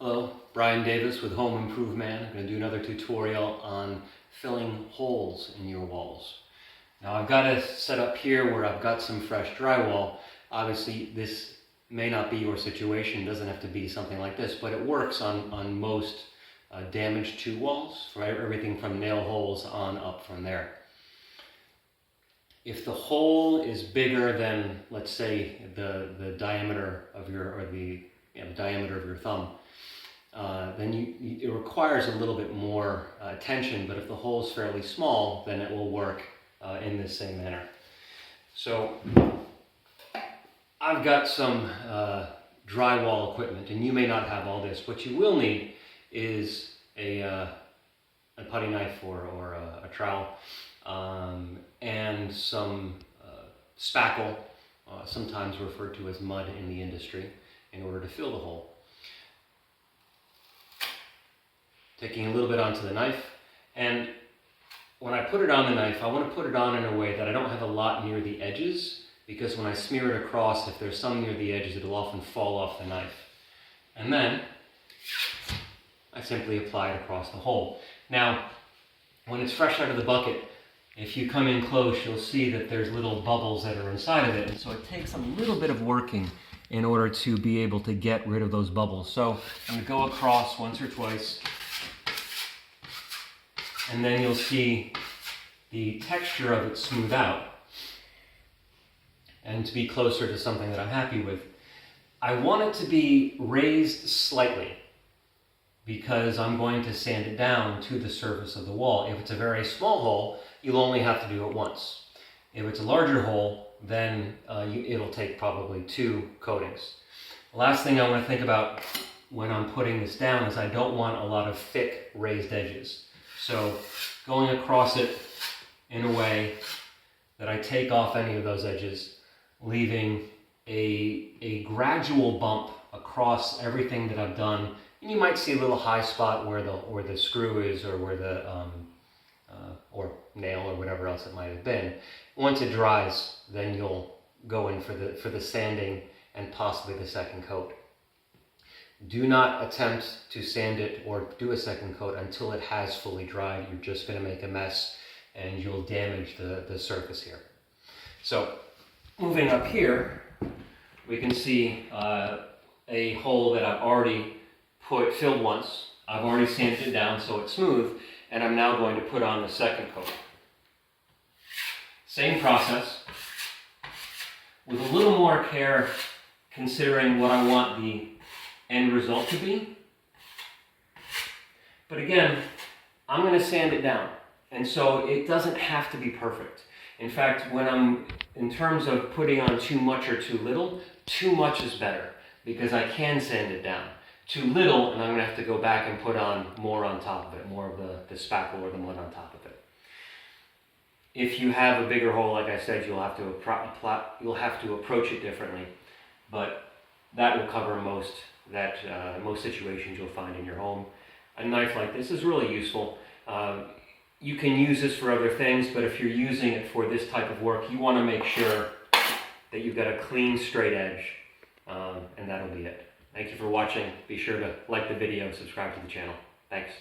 Hello, Brian Davis with Home Improve Man. I'm going to do another tutorial on filling holes in your walls. Now I've got a set up here where I've got some fresh drywall. Obviously this may not be your situation, it doesn't have to be something like this, but it works on most damaged to walls, for everything from nail holes on up from there. If the hole is bigger than, let's say, the diameter of your, the diameter of your thumb, then it requires a little bit more attention, but if the hole is fairly small, then it will work in this same manner. So I've got some drywall equipment, and you may not have all this. What you will need is a putty knife or a trowel, and some spackle, sometimes referred to as mud in the industry, in order to fill the hole. Taking a little bit onto the knife, and when I put it on the knife, I want to put it on in a way that I don't have a lot near the edges, because when I smear it across, if there's some near the edges, it'll often fall off the knife. And then I simply apply it across the hole. Now, when it's fresh out of the bucket, if you come in close, you'll see that there's little bubbles that are inside of it, and so it takes a little bit of working in order to be able to get rid of those bubbles. So I'm going to go across once or twice, and then you'll see the texture of it smooth out. And to be closer to something that I'm happy with, I want it to be raised slightly, because I'm going to sand it down to the surface of the wall. If it's a very small hole, you'll only have to do it once. If it's a larger hole, then it'll take probably 2 coatings. The last thing I want to think about when I'm putting this down is I don't want a lot of thick raised edges. So going across it in a way that I take off any of those edges, leaving a gradual bump across everything that I've done. And you might see a little high spot where the screw is, or where the or nail or whatever else it might have been. Once it dries, then you'll go in for the sanding and possibly the second coat. Do not attempt to sand it or do a second coat until it has fully dried. You're just going to make a mess and you'll damage the surface here. So moving up here, we can see a hole that I've already filled once. I've already sanded it down so it's smooth, and I'm now going to put on the second coat. Same process, with a little more care, considering what I want the end result to be. But again, I'm going to sand it down, and so it doesn't have to be perfect. In fact, in terms of putting on too much or too little, too much is better, because I can sand it down. Too little, and I'm going to have to go back and put on more on top of it, more of the spackle or the mud on top of it. If you have a bigger hole, like I said, you'll have to approach it differently, but that will cover most situations you'll find in your home. A knife like this is really useful. You can use this for other things, but if you're using it for this type of work, you want to make sure that you've got a clean, straight edge, and that'll be it. Thank you for watching. Be sure to like the video and subscribe to the channel. Thanks.